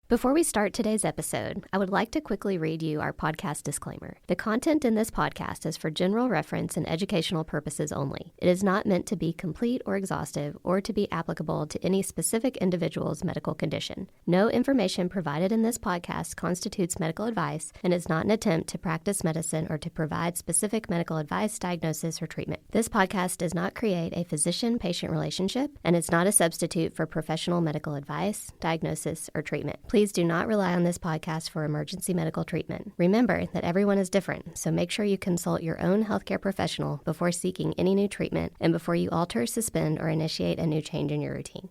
Before we start today's episode, I would like to quickly read you our podcast disclaimer. The content in this podcast is for general reference and educational purposes only. It is not meant to be complete or exhaustive or to be applicable to any specific individual's medical condition. No information provided in this podcast constitutes medical advice and is not an attempt to practice medicine or to provide specific medical advice, diagnosis, or treatment. This podcast does not create a physician-patient relationship and is not a substitute for professional medical advice, diagnosis, or treatment. Please do not rely on this podcast for emergency medical treatment. Remember that everyone is different, so make sure you consult your own healthcare professional before seeking any new treatment and before you alter, suspend, or initiate a new change in your routine.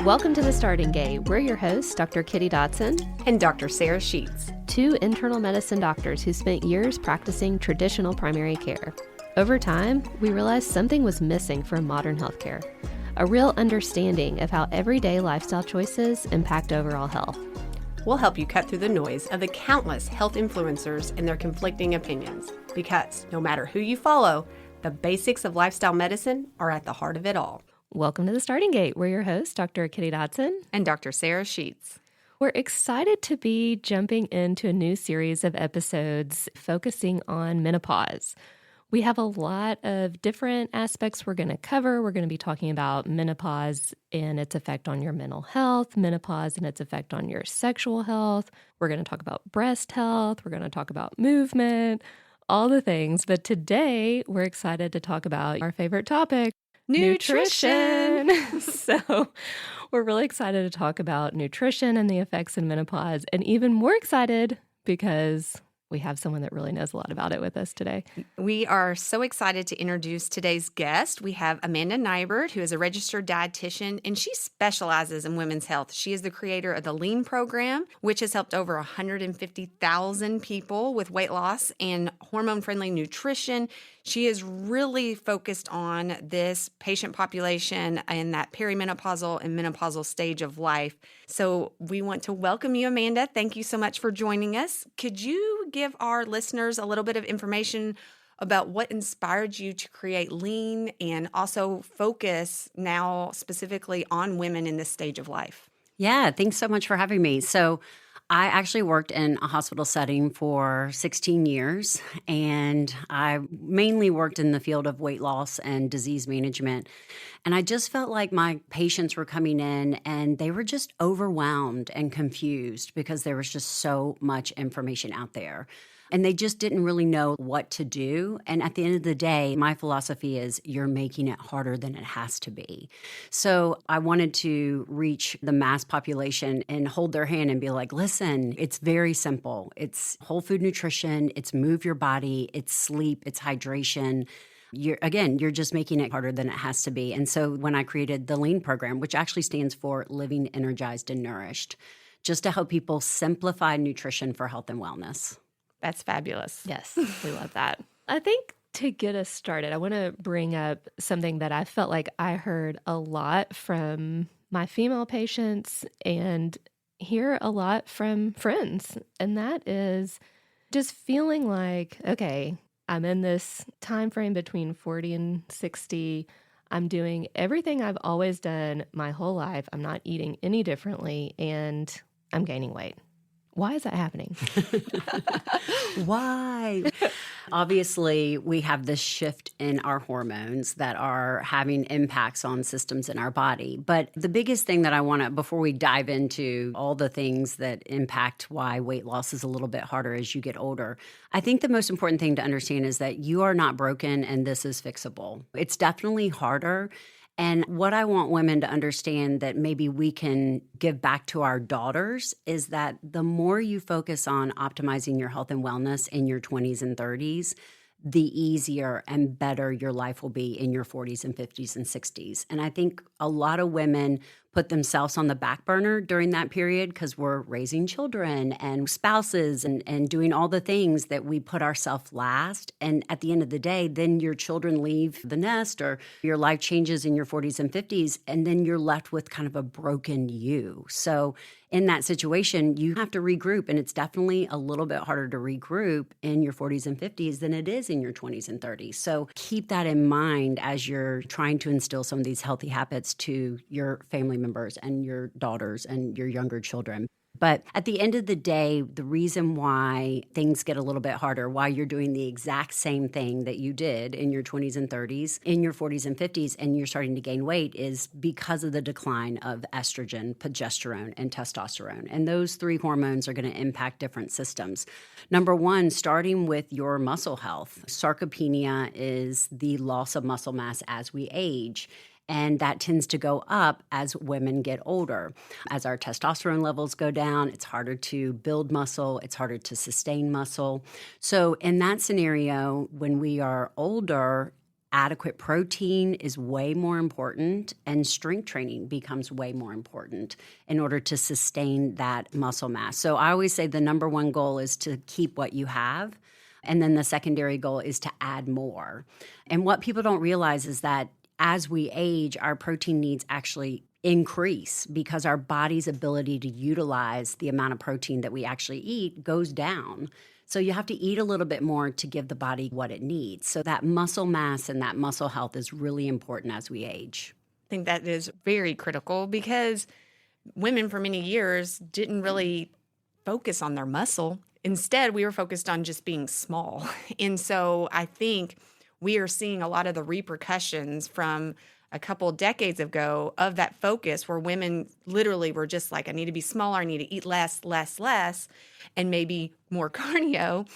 Welcome to The Starting Gate. We're your hosts, Dr. Kitty Dotson and Dr. Sarah Sheets, two internal medicine doctors who spent years practicing traditional primary care. Over time, we realized something was missing from modern healthcare. A real understanding of how everyday lifestyle choices impact overall health. We'll help you cut through the noise of the countless health influencers and their conflicting opinions, because no matter who you follow, the basics of lifestyle medicine are at the heart of it all. Welcome to The Starting Gate. We're your hosts, Dr. Kitty Dotson and Dr. Sarah Sheets. We're excited to be jumping into a new series of episodes focusing on menopause. We have a lot of different aspects we're going to cover. We're going to be talking about menopause and its effect on your mental health, menopause and its effect on your sexual health. We're going to talk about breast health. We're going to talk about movement, all the things. But today, we're excited to talk about our favorite topic, nutrition. So we're really excited to talk about nutrition and the effects in menopause, and even more excited because we have someone that really knows a lot about it with us today. We are so excited to introduce today's guest. We have Amanda Nighbert, who is a registered dietitian, and she specializes in women's health. She is the creator of the Lean program, which has helped over 150,000 people with weight loss and hormone-friendly nutrition. She is really focused on this patient population in that perimenopausal and menopausal stage of life. So we want to welcome you, Amanda. Thank you so much for joining us. Could you give our listeners a little bit of information about what inspired you to create Lean and also focus now specifically on women in this stage of life? Yeah, thanks so much for having me. So I actually worked in a hospital setting for 16 years, and I mainly worked in the field of weight loss and disease management. And I just felt like my patients were coming in and they were just overwhelmed and confused because there was just so much information out there. And they just didn't really know what to do. And at the end of the day, my philosophy is you're making it harder than it has to be. So I wanted to reach the mass population and hold their hand and be like, listen, it's very simple. It's whole food nutrition. It's move your body. It's sleep. It's hydration. You're just making it harder than it has to be. And so when I created the Lean program, which actually stands for Living Energized and Nourished, just to help people simplify nutrition for health and wellness. That's fabulous. Yes, we love that. I think to get us started, I want to bring up something that I felt like I heard a lot from my female patients and hear a lot from friends. And that is just feeling like, okay, I'm in this time frame between 40 and 60. I'm doing everything I've always done my whole life. I'm not eating any differently, and I'm gaining weight. Why is that happening? Why? Obviously, we have this shift in our hormones that are having impacts on systems in our body. But the biggest thing that I want to, before we dive into all the things that impact why weight loss is a little bit harder as you get older, I think the most important thing to understand is that you are not broken and this is fixable. It's definitely harder. And what I want women to understand that maybe we can give back to our daughters is that the more you focus on optimizing your health and wellness in your 20s and 30s, the easier and better your life will be in your 40s and 50s and 60s. And I think a lot of women put themselves on the back burner during that period because we're raising children and spouses and doing all the things that we put ourselves last. And at the end of the day, then your children leave the nest or your life changes in your 40s and 50s, and then you're left with kind of a broken you. So in that situation, you have to regroup, and it's definitely a little bit harder to regroup in your 40s and 50s than it is in your 20s and 30s. So keep that in mind as you're trying to instill some of these healthy habits to your family members and your daughters and your younger children. But at the end of the day, the reason why things get a little bit harder, why you're doing the exact same thing that you did in your 20s and 30s, in your 40s and 50s, and you're starting to gain weight is because of the decline of estrogen, progesterone, and testosterone. And those three hormones are going to impact different systems. Number one, starting with your muscle health. Sarcopenia is the loss of muscle mass as we age. And that tends to go up as women get older. As our testosterone levels go down, it's harder to build muscle, it's harder to sustain muscle. So in that scenario, when we are older, adequate protein is way more important, and strength training becomes way more important in order to sustain that muscle mass. So I always say the number one goal is to keep what you have. And then the secondary goal is to add more. And what people don't realize is that as we age, our protein needs actually increase because our body's ability to utilize the amount of protein that we actually eat goes down. So you have to eat a little bit more to give the body what it needs. So that muscle mass and that muscle health is really important as we age. I think that is very critical because women for many years didn't really focus on their muscle. Instead, we were focused on just being small. And so I think we are seeing a lot of the repercussions from a couple decades ago of that focus where women literally were just like, I need to be smaller, I need to eat less, and maybe more cardio.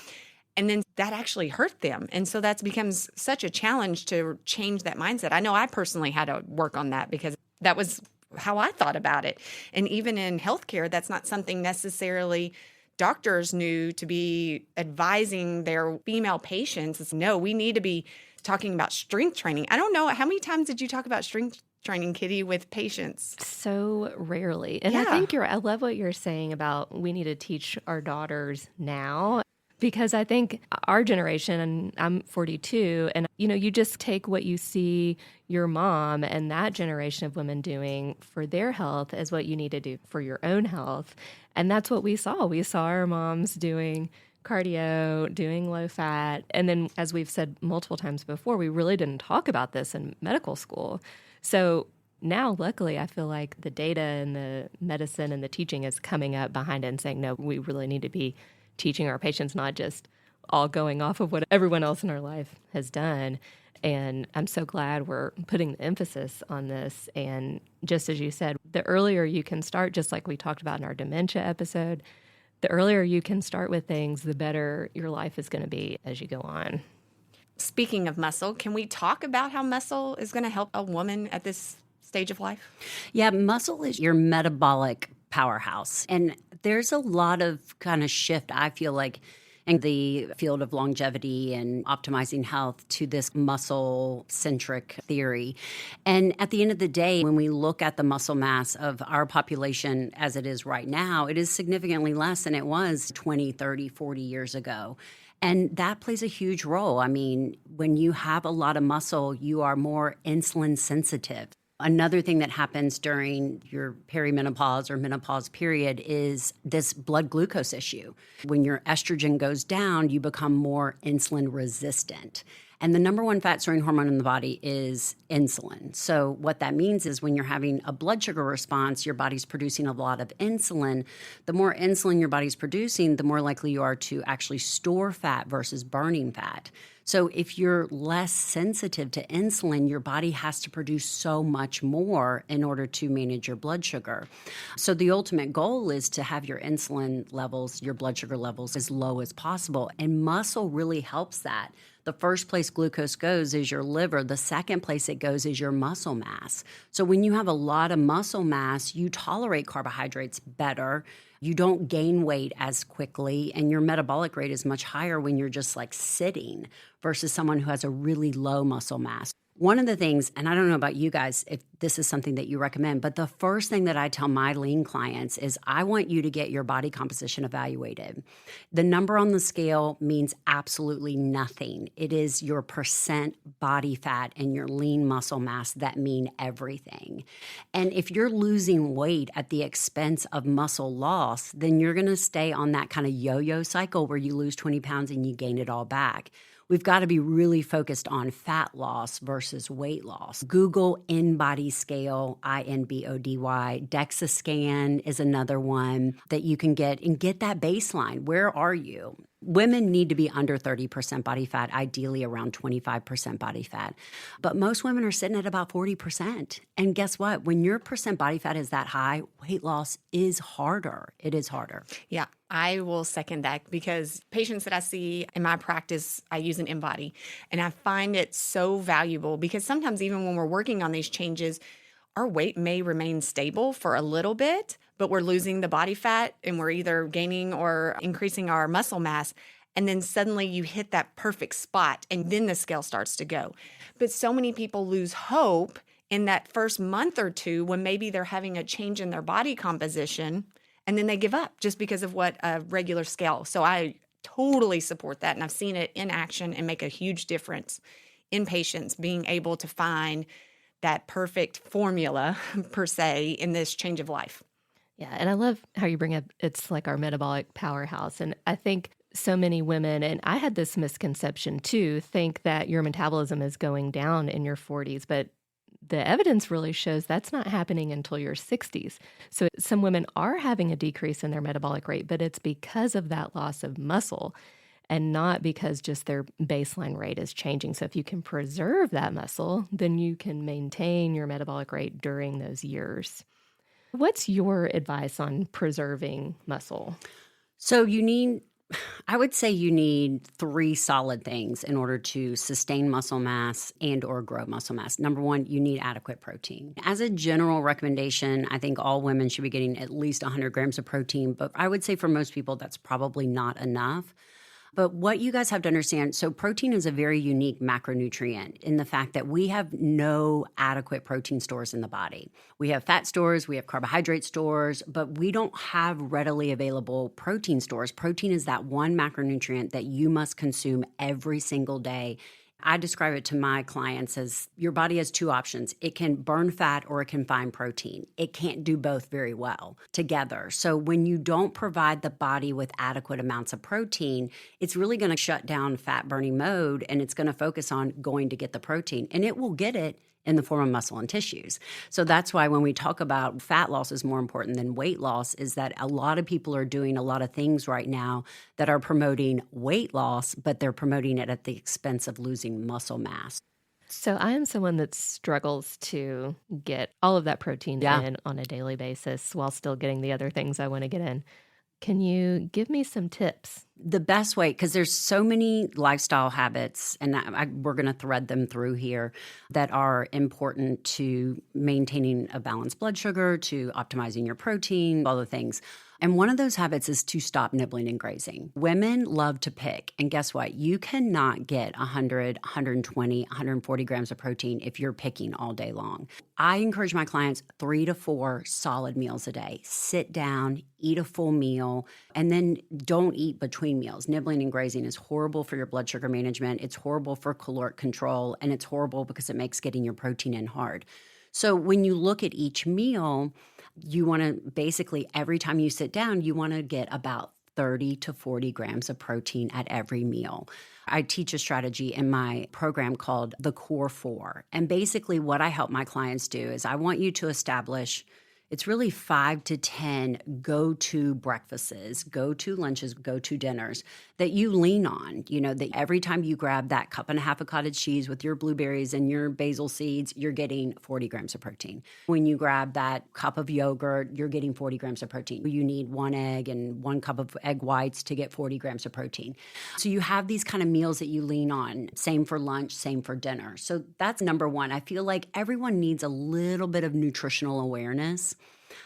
And then that actually hurt them. And so that becomes such a challenge to change that mindset. I know I personally had to work on that because that was how I thought about it. And even in healthcare, that's not something necessarily doctors knew to be advising their female patients. It's no, we need to be talking about strength training. I don't know, how many times did you talk about strength training, Kitty, with patients? So rarely. And Yeah. I love what you're saying about we need to teach our daughters now. Because I think our generation, and I'm 42, and you just take what you see your mom and that generation of women doing for their health as what you need to do for your own health. And that's what we saw. We saw our moms doing cardio, doing low fat. And then, as we've said multiple times before, we really didn't talk about this in medical school. So now, luckily, I feel like the data and the medicine and the teaching is coming up behind it and saying, no, we really need to be teaching our patients, not just all going off of what everyone else in our life has done. And I'm so glad we're putting the emphasis on this. And just as you said, the earlier you can start, just like we talked about in our dementia episode, the earlier you can start with things, the better your life is going to be as you go on. Speaking of muscle, can we talk about how muscle is going to help a woman at this stage of life? Yeah, muscle is your metabolic powerhouse. And there's a lot of kind of shift, I feel like, in the field of longevity and optimizing health to this muscle-centric theory. And at the end of the day, when we look at the muscle mass of our population as it is right now, it is significantly less than it was 20, 30, 40 years ago. And that plays a huge role. I mean, when you have a lot of muscle, you are more insulin sensitive. Another thing that happens during your perimenopause or menopause period is this blood glucose issue. When your estrogen goes down, you become more insulin resistant. And the number one fat-storing hormone in the body is insulin. So what that means is when you're having a blood sugar response, your body's producing a lot of insulin. The more insulin your body's producing, the more likely you are to actually store fat versus burning fat. So if you're less sensitive to insulin, your body has to produce so much more in order to manage your blood sugar. So the ultimate goal is to have your insulin levels, your blood sugar levels as low as possible. And muscle really helps that. The first place glucose goes is your liver. The second place it goes is your muscle mass. So when you have a lot of muscle mass, you tolerate carbohydrates better. You don't gain weight as quickly, and your metabolic rate is much higher when you're just like sitting versus someone who has a really low muscle mass. One of the things, and I don't know about you guys if this is something that you recommend, but the first thing that I tell my lean clients is I want you to get your body composition evaluated. The number on the scale means absolutely nothing. It is your percent body fat and your lean muscle mass that mean everything. And if you're losing weight at the expense of muscle loss, then you're going to stay on that kind of yo-yo cycle where you lose 20 pounds and you gain it all back. We've got to be really focused on fat loss versus weight loss. Google InBody Scale, INBODY. DEXA scan is another one that you can get and get that baseline. Where are you? Women need to be under 30% body fat, ideally around 25% body fat. But most women are sitting at about 40%. And guess what? When your percent body fat is that high, weight loss is harder. It is harder. Yeah, I will second that because patients that I see in my practice, I use an InBody. And I find it so valuable because sometimes even when we're working on these changes, our weight may remain stable for a little bit, but we're losing the body fat and we're either gaining or increasing our muscle mass. And then suddenly you hit that perfect spot and then the scale starts to go. But so many people lose hope in that first month or two when maybe they're having a change in their body composition and then they give up just because of what a regular scale. So I totally support that. And I've seen it in action and make a huge difference in patients being able to find that perfect formula, per se, in this change of life. Yeah, and I love how you bring up it's like our metabolic powerhouse. And I think so many women, and I had this misconception too, think that your metabolism is going down in your 40s, but the evidence really shows that's not happening until your 60s. So some women are having a decrease in their metabolic rate, but it's because of that loss of muscle and not because just their baseline rate is changing. So if you can preserve that muscle, then you can maintain your metabolic rate during those years. What's your advice on preserving muscle? So I would say you need 3 solid things in order to sustain muscle mass and or grow muscle mass. Number 1, you need adequate protein. As a general recommendation, I think all women should be getting at least 100 grams of protein, but I would say for most people that's probably not enough. But what you guys have to understand, so protein is a very unique macronutrient in the fact that we have no adequate protein stores in the body. We have fat stores, we have carbohydrate stores, but we don't have readily available protein stores. Protein is that one macronutrient that you must consume every single day. I describe it to my clients as your body has 2 options. It can burn fat or it can find protein. It can't do both very well together. So when you don't provide the body with adequate amounts of protein, it's really going to shut down fat burning mode and it's going to focus on going to get the protein. And it will get it in the form of muscle and tissues. So that's why when we talk about fat loss is more important than weight loss, is that a lot of people are doing a lot of things right now that are promoting weight loss, but they're promoting it at the expense of losing muscle mass. So I am someone that struggles to get all of that protein in on a daily basis while still getting the other things I want to get in. Can you give me some tips? The best way, because there's so many lifestyle habits, and we're going to thread them through here, that are important to maintaining a balanced blood sugar, to optimizing your protein, all the things. And one of those habits is to stop nibbling and grazing. Women love to pick. And guess what? You cannot get 100, 120, 140 grams of protein if you're picking all day long. I encourage my clients 3 to 4 solid meals a day. Sit down, eat a full meal, and then don't eat between meals. Nibbling and grazing is horrible for your blood sugar management. It's horrible for caloric control, and it's horrible because it makes getting your protein in hard. So when you look at each meal, you want to basically, every time you sit down, you want to get about 30 to 40 grams of protein at every meal. I teach a strategy in my program called the Core 4. And basically what I help my clients do is I want you to establish, it's really 5 to 10 go-to breakfasts, go-to lunches, go-to dinners that you lean on. You know, that every time you grab that cup and a half of cottage cheese with your blueberries and your basil seeds, you're getting 40 grams of protein. When you grab that cup of yogurt, you're getting 40 grams of protein. You need 1 egg and 1 cup of egg whites to get 40 grams of protein. So you have these kind of meals that you lean on. Same for lunch, same for dinner. So that's number 1. I feel like everyone needs a little bit of nutritional awareness.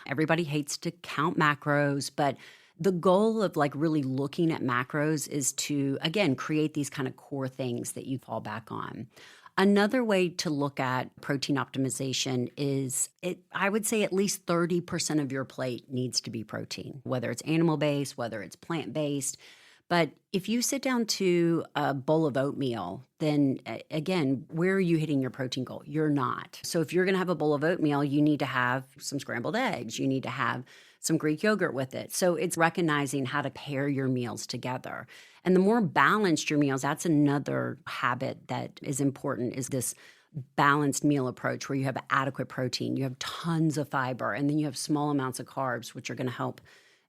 Everybody hates to count macros, but the goal of like really looking at macros is to, again, create these kind of core things that you fall back on. Another way to look at protein optimization is I would say at least 30% of your plate needs to be protein, whether it's animal-based, whether it's plant-based. But if you sit down to a bowl of oatmeal, then again, where are you hitting your protein goal? You're not. So if you're going to have a bowl of oatmeal, you need to have some scrambled eggs. You need to have some Greek yogurt with it. So it's recognizing how to pair your meals together. And the more balanced your meals, that's another habit that is important, is this balanced meal approach where you have adequate protein, you have tons of fiber, and then you have small amounts of carbs, which are going to help,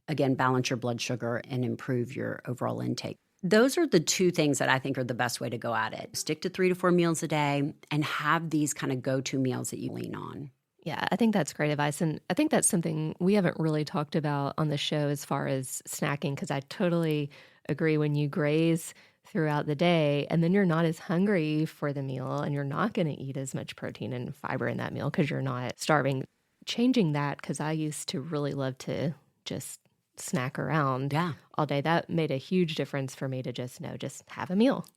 again, balance your blood sugar and improve your overall intake. Those are the two things that I think are the best way to go at it. Stick to 3 to 4 meals a day and have these kind of go-to meals that you lean on. Yeah, I think that's great advice. And I think that's something we haven't really talked about on the show as far as snacking, because I totally agree. When you graze throughout the day and then you're not as hungry for the meal and you're not going to eat as much protein and fiber in that meal because you're not starving. Changing that, because I used to really love to just snack around all day. That made a huge difference for me to just have a meal.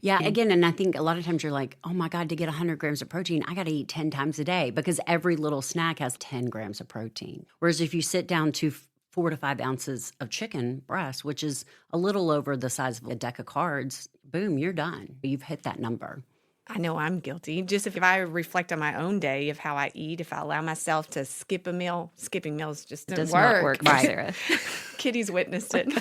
Yeah, again, and I think a lot of times you're like, oh my God, to get 100 grams of protein, I got to eat 10 times a day because every little snack has 10 grams of protein. Whereas if you sit down to 4 to 5 ounces of chicken breast, which is a little over the size of a deck of cards, boom, you're done. You've hit that number. I know I'm guilty. Just if I reflect on my own day of how I eat, if I allow myself to skip a meal, skipping meals just does not work for Sarah. Kitty's witnessed it.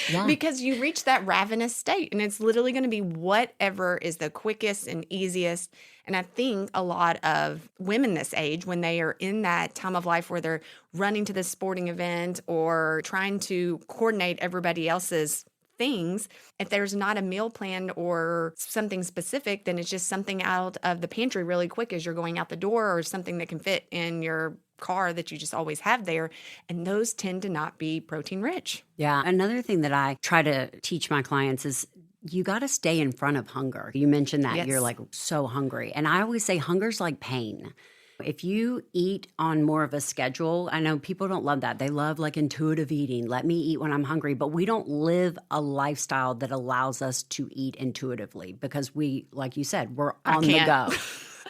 Yeah. Because you reach that ravenous state and it's literally going to be whatever is the quickest and easiest. And I think a lot of women this age, when they are in that time of life where they're running to this sporting event or trying to coordinate everybody else's things, if there's not a meal plan or something specific, then it's just something out of the pantry really quick as you're going out the door, or something that can fit in your car that you just always have there. And those tend to not be protein rich. Yeah. Another thing that I try to teach my clients is you got to stay in front of hunger. You mentioned that. Yes. You're like so hungry. And I always say hunger's like pain. If you eat on more of a schedule, I know people don't love that. They love like intuitive eating. Let me eat when I'm hungry. But we don't live a lifestyle that allows us to eat intuitively because we, like you said, we're on the go.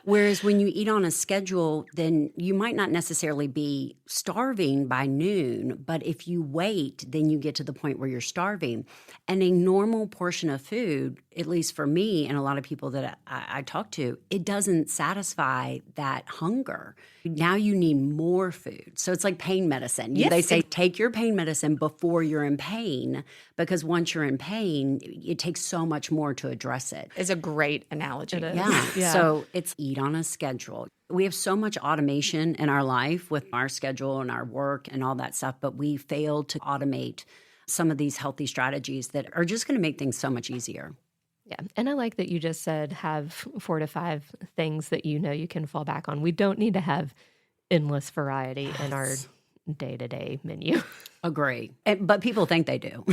Whereas when you eat on a schedule, then you might not necessarily be starving by noon, but if you wait, then you get to the point where you're starving. And a normal portion of food, at least for me and a lot of people that I talk to, it doesn't satisfy that hunger. Now you need more food. So it's like pain medicine. Yes, they say take your pain medicine before you're in pain, because once you're in pain, it takes so much more to address it. It's a great analogy. Yeah. So it's eat on a schedule. We have so much automation in our life with our schedule and our work and all that stuff, but we fail to automate some of these healthy strategies that are just going to make things so much easier. Yeah. And I like that you just said have 4 to 5 things that you know you can fall back on. We don't need to have endless variety in our day-to-day menu. Agree. But people think they do.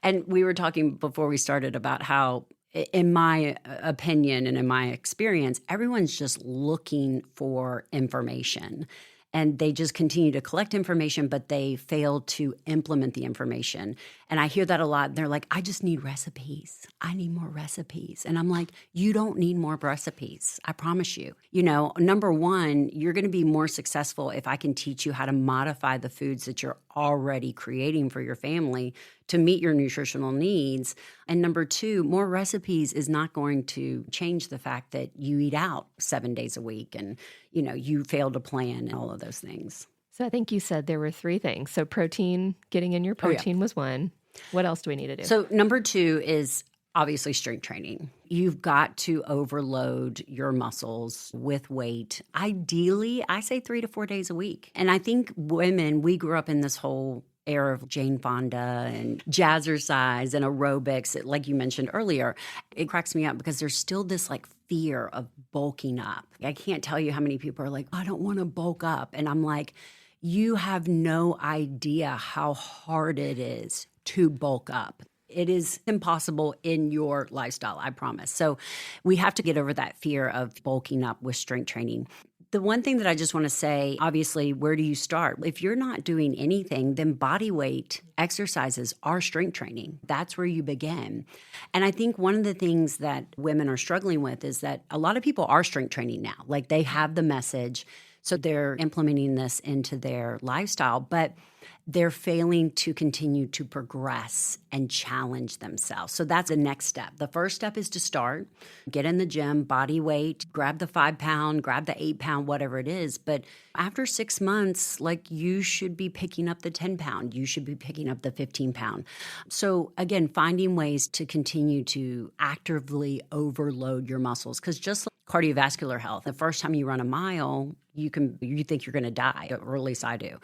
And we were talking before we started about how, in my opinion and in my experience, everyone's just looking for information. And they just continue to collect information, but they fail to implement the information. And I hear that a lot. They're like, I just need recipes. I need more recipes. And I'm like, you don't need more recipes. I promise you. You know, number one, you're going to be more successful if I can teach you how to modify the foods that you're already creating for your family to meet your nutritional needs. And number two, more recipes is not going to change the fact that you eat out 7 days a week and, you know, you fail to plan and all of those things. So I think you said there were 3 things. So protein, getting in your protein was one. What else do we need to do? So number 2 is obviously strength training. You've got to overload your muscles with weight. Ideally, I say 3 to 4 days a week. And I think women, we grew up in this whole era of Jane Fonda and jazzercise and aerobics, like you mentioned earlier. It cracks me up because there's still this like fear of bulking up. I can't tell you how many people are like, I don't want to bulk up. And I'm like, you have no idea how hard it is to bulk up. It is impossible in your lifestyle, I promise. So we have to get over that fear of bulking up with strength training. The one thing that I just want to say, obviously, where do you start? If you're not doing anything, then body weight exercises are strength training. That's where you begin. And I think one of the things that women are struggling with is that a lot of people are strength training now. Like they have the message, so they're implementing this into their lifestyle, but they're failing to continue to progress and challenge themselves. So that's the next step. The first step is to start, get in the gym, body weight, grab the 5-pound, grab the 8-pound, whatever it is. But after 6 months, like you should be picking up the 10-pound. You should be picking up the 15-pound. So again, finding ways to continue to actively overload your muscles. Because just like cardiovascular health, the first time you run a mile, you think you're going to die, or at least I do.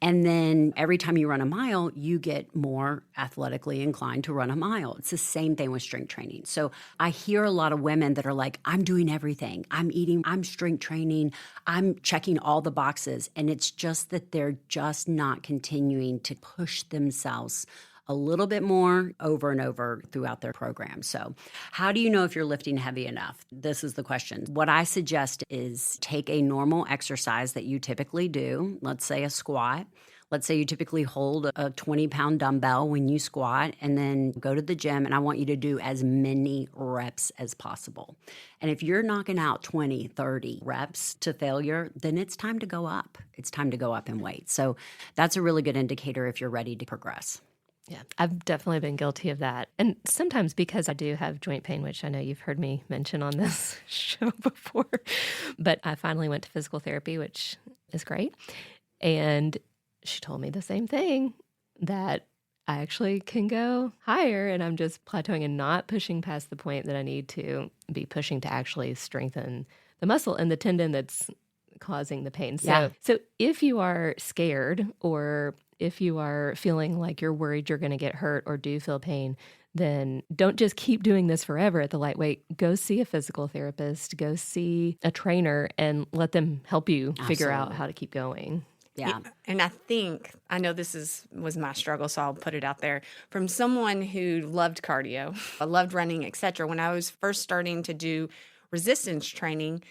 And then every time you run a mile, you get more athletically inclined to run a mile. It's the same thing with strength training. So I hear a lot of women that are like, I'm doing everything. I'm eating, I'm strength training, I'm checking all the boxes. And it's just that they're just not continuing to push themselves a little bit more over and over throughout their program. So how do you know if you're lifting heavy enough? This is the question. What I suggest is take a normal exercise that you typically do, let's say a squat. Let's say you typically hold a 20-pound dumbbell when you squat, and then go to the gym, and I want you to do as many reps as possible. And if you're knocking out 20, 30 reps to failure, then it's time to go up. It's time to go up in weight. So that's a really good indicator if you're ready to progress. Yeah, I've definitely been guilty of that. And sometimes because I do have joint pain, which I know you've heard me mention on this show before, but I finally went to physical therapy, which is great. And she told me the same thing, that I actually can go higher and I'm just plateauing and not pushing past the point that I need to be pushing to actually strengthen the muscle and the tendon that's causing the pain. So if you are scared, or if you are feeling like you're worried you're going to get hurt or do feel pain, then don't just keep doing this forever at the lightweight. Go see a physical therapist, go see a trainer, and let them help you figure out how to keep going. Yeah. And I know this was my struggle, so I'll put it out there. From someone who loved cardio, I loved running, etc. When I was first starting to do resistance training,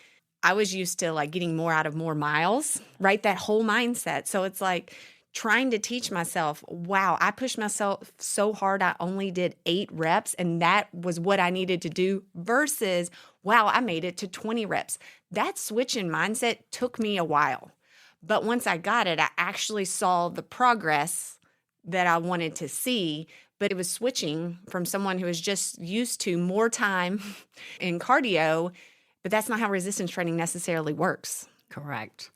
I was used to like getting more out of more miles, right? That whole mindset. So it's like trying to teach myself, wow, I pushed myself so hard, I only did 8 reps, and that was what I needed to do, versus, wow, I made it to 20 reps. That switch in mindset took me a while. But once I got it, I actually saw the progress that I wanted to see. But it was switching from someone who was just used to more time in cardio, but that's not how resistance training necessarily works. Correct.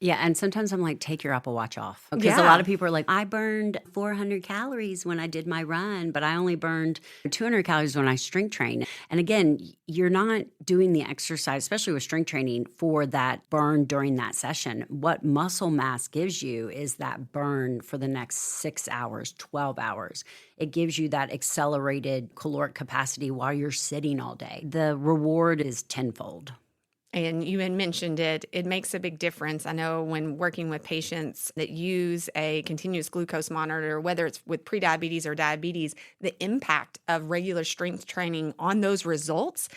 Yeah. And sometimes I'm like, take your Apple Watch off. Because a lot of people are like, I burned 400 calories when I did my run, but I only burned 200 calories when I strength trained. And again, you're not doing the exercise, especially with strength training, for that burn during that session. What muscle mass gives you is that burn for the next 6 hours, 12 hours. It gives you that accelerated caloric capacity while you're sitting all day. The reward is tenfold. And you had mentioned it makes a big difference. I know when working with patients that use a continuous glucose monitor, whether it's with prediabetes or diabetes, the impact of regular strength training on those results,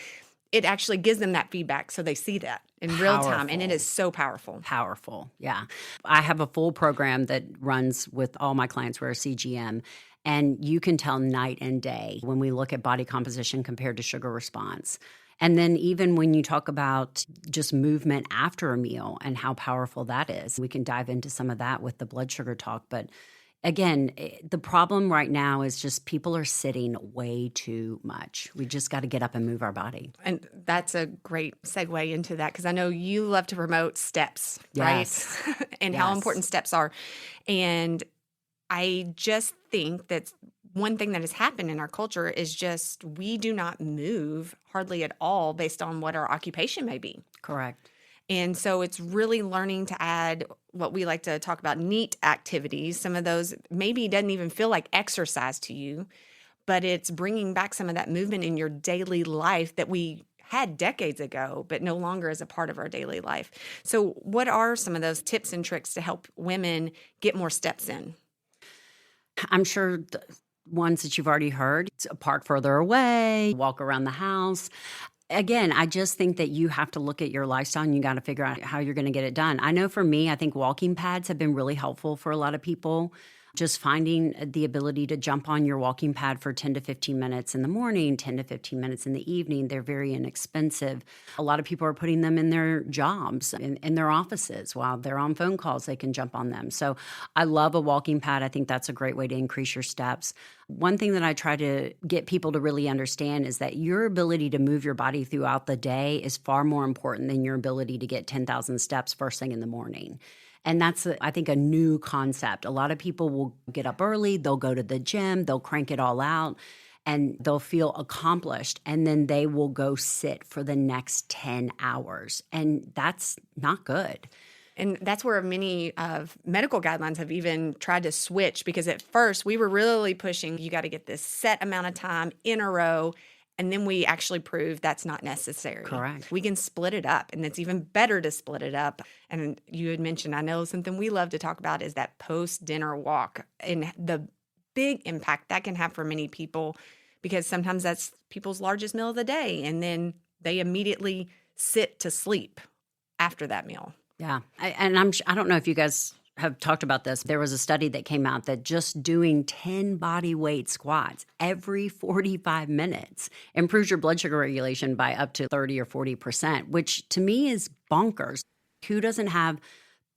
it actually gives them that feedback. So they see that in real time. And it is so powerful. Powerful. Yeah. I have a full program that runs with all my clients. We're a CGM. And you can tell night and day when we look at body composition compared to sugar response. And then even when you talk about just movement after a meal and how powerful that is, we can dive into some of that with the blood sugar talk. But again, the problem right now is just people are sitting way too much. We just got to get up and move our body. And that's a great segue into that, because I know you love to promote steps, yes. right? And how important steps are. And I just think that one thing that has happened in our culture is just we do not move hardly at all based on what our occupation may be. Correct. And so it's really learning to add what we like to talk about, neat activities. Some of those maybe doesn't even feel like exercise to you, but it's bringing back some of that movement in your daily life that we had decades ago, but no longer is a part of our daily life. So what are some of those tips and tricks to help women get more steps in? I'm sure ones that you've already heard, park further away, walk around the house. Again, I just think that you have to look at your lifestyle and you got to figure out how you're going to get it done. I know for me, I think walking pads have been really helpful for a lot of people. Just finding the ability to jump on your walking pad for 10 to 15 minutes in the morning, 10 to 15 minutes in the evening. They're very inexpensive. A lot of people are putting them in their jobs, in their offices. While they're on phone calls, they can jump on them. So I love a walking pad. I think that's a great way to increase your steps. One thing that I try to get people to really understand is that your ability to move your body throughout the day is far more important than your ability to get 10,000 steps first thing in the morning. And that's, I think, a new concept. A lot of people will get up early, they'll go to the gym, they'll crank it all out, and they'll feel accomplished. And then they will go sit for the next 10 hours. And that's not good. And that's where many of medical guidelines have even tried to switch, because at first we were really pushing, you got to get this set amount of time in a row. And then we actually proved that's not necessary. Correct. We can split it up, and it's even better to split it up. And you had mentioned, I know something we love to talk about is that post-dinner walk and the big impact that can have for many people, because sometimes that's people's largest meal of the day, and then they immediately sit to sleep after that meal. Yeah. I don't know if you guys have talked about this. There was a study that came out that just doing 10 body weight squats every 45 minutes improves your blood sugar regulation by up to 30 or 40%, which to me is bonkers. Who doesn't have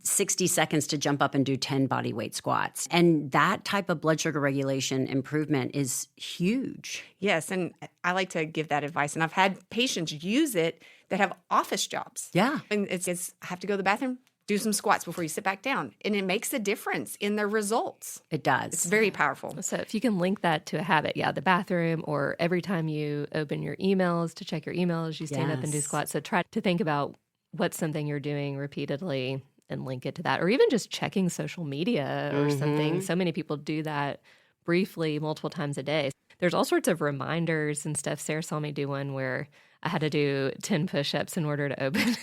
60 seconds to jump up and do 10 body weight squats? And that type of blood sugar regulation improvement is huge. Yes, and I like to give that advice. And I've had patients use it that have office jobs. Yeah. And it's I have to go to the bathroom, do some squats before you sit back down. And it makes a difference in their results. It does. It's very powerful. So if you can link that to a habit, the bathroom, or every time you open your emails to check your emails, you stand up and do squats. So try to think about what's something you're doing repeatedly and link it to that, or even just checking social media or something. So many people do that briefly multiple times a day. There's all sorts of reminders and stuff. Sarah saw me do one where I had to do 10 push-ups in order to open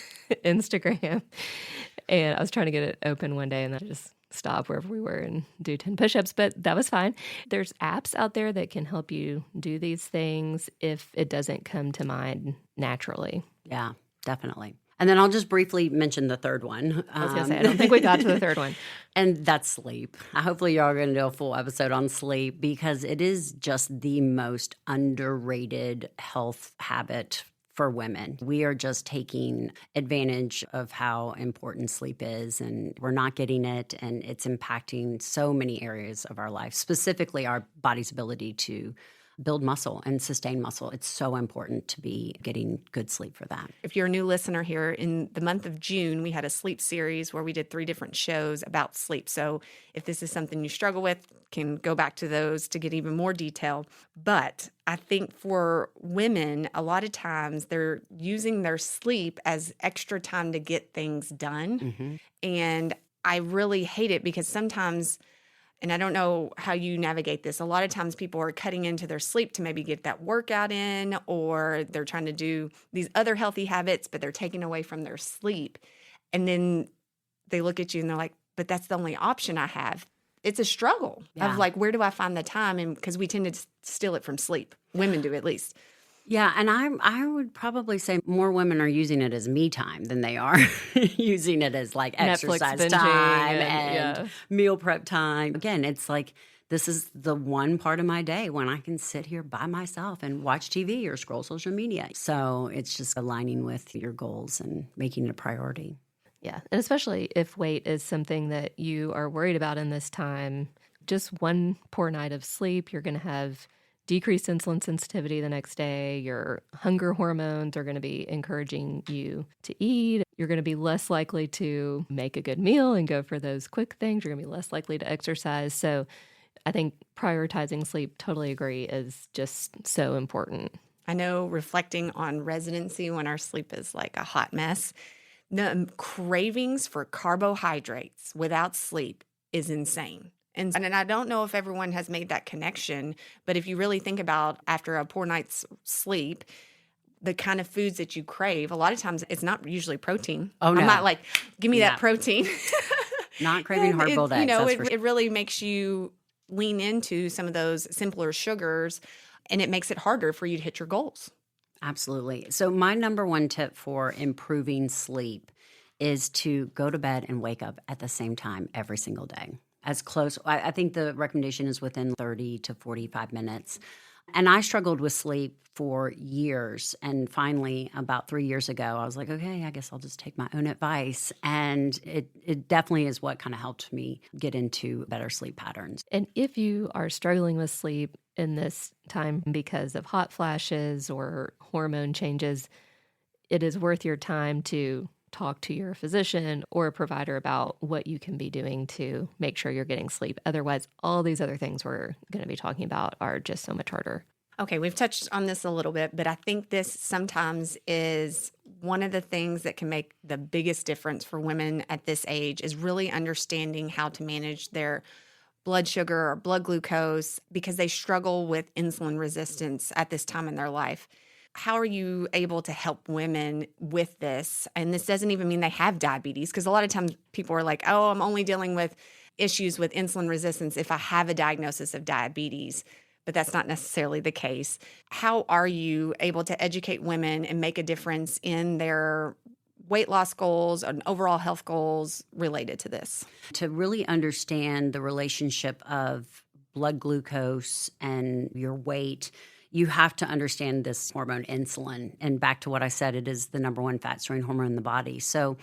Instagram. And I was trying to get it open one day, and I just stop wherever we were and do 10 push-ups, but that was fine. There's apps out there that can help you do these things if it doesn't come to mind naturally. Yeah, definitely. And then I'll just briefly mention the third one. I was going to say, I don't think we got to the third one. And that's sleep. Hopefully y'all are going to do a full episode on sleep, because it is just the most underrated health habit for women. We are just taking advantage of how important sleep is, and we're not getting it, and it's impacting so many areas of our life, specifically our body's ability to build muscle and sustain muscle. It's so important to be getting good sleep for that. If you're a new listener here, in the month of June, we had a sleep series where we did 3 different shows about sleep. So if this is something you struggle with, can go back to those to get even more detail. But I think for women, a lot of times they're using their sleep as extra time to get things done. And I really hate it, because sometimes, and I don't know how you navigate this, a lot of times people are cutting into their sleep to maybe get that workout in, or they're trying to do these other healthy habits, but they're taking away from their sleep. And then they look at you and they're like, but that's the only option I have. It's a struggle of like, where do I find the time? And because we tend to steal it from sleep. Women do, at least. Yeah, and I would probably say more women are using it as me time than they are using it as like Netflix exercise binging time and and meal prep time. Again, it's like this is the one part of my day when I can sit here by myself and watch TV or scroll social media. So it's just aligning with your goals and making it a priority. Yeah, and especially if weight is something that you are worried about in this time, just one poor night of sleep, you're going to have decreased insulin sensitivity the next day. Your hunger hormones are going to be encouraging you to eat. You're going to be less likely to make a good meal and go for those quick things. You're going to be less likely to exercise. So I think prioritizing sleep, totally agree, is just so important. I know, reflecting on residency when our sleep is like a hot mess, the cravings for carbohydrates without sleep is insane. And I don't know if everyone has made that connection, but if you really think about after a poor night's sleep, the kind of foods that you crave, a lot of times it's not usually protein. Oh, no. I'm not like, give me that protein. Not craving hard-boiled eggs. It really makes you lean into some of those simpler sugars, and it makes it harder for you to hit your goals. Absolutely. So my number one tip for improving sleep is to go to bed and wake up at the same time every single day. As close, I think the recommendation is within 30 to 45 minutes. And I struggled with sleep for years. And finally, about 3 years ago, I was like, okay, I guess I'll just take my own advice. And it definitely is what kind of helped me get into better sleep patterns. And if you are struggling with sleep in this time because of hot flashes or hormone changes, it is worth your time to talk to your physician or a provider about what you can be doing to make sure you're getting sleep. Otherwise, all these other things we're going to be talking about are just so much harder. Okay, we've touched on this a little bit, but I think this sometimes is one of the things that can make the biggest difference for women at this age is really understanding how to manage their blood sugar or blood glucose because they struggle with insulin resistance at this time in their life. How are you able to help women with this? And this doesn't even mean they have diabetes, because a lot of times people are like, oh, I'm only dealing with issues with insulin resistance if I have a diagnosis of diabetes. But that's not necessarily the case. How are you able to educate women and make a difference in their weight loss goals and overall health goals related to this? To really understand the relationship of blood glucose and your weight, you have to understand this hormone insulin. And back to what I said, it is the number one fat-storing hormone in the body. So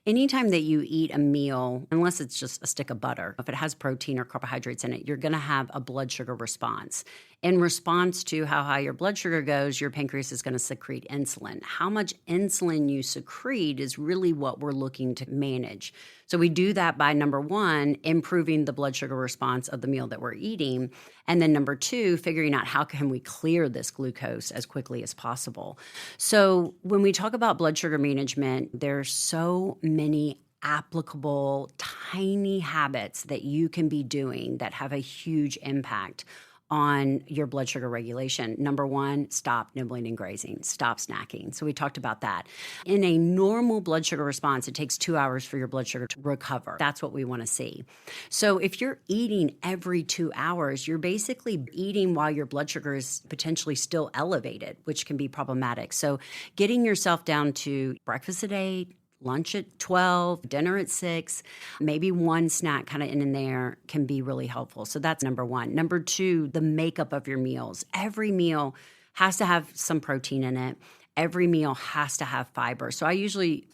anytime that you eat a meal, unless it's just a stick of butter, if it has protein or carbohydrates in it, you're going to have a blood sugar response. In response to how high your blood sugar goes, your pancreas is going to secrete insulin. How much insulin you secrete is really what we're looking to manage. So we do that by, number one, improving the blood sugar response of the meal that we're eating. And then number two, figuring out how can we clear this glucose as quickly as possible. So when we talk about blood sugar management, there's so many applicable tiny habits that you can be doing that have a huge impact on your blood sugar regulation. Number one, stop nibbling and grazing, stop snacking. So we talked about that. In a normal blood sugar response, it takes 2 hours for your blood sugar to recover. That's what we want to see. So if you're eating every 2 hours, you're basically eating while your blood sugar is potentially still elevated, which can be problematic. So getting yourself down to breakfast at 8, lunch at 12, dinner at 6, maybe one snack kind of in there can be really helpful. So that's number one. Number two, the makeup of your meals. Every meal has to have some protein in it. Every meal has to have fiber. So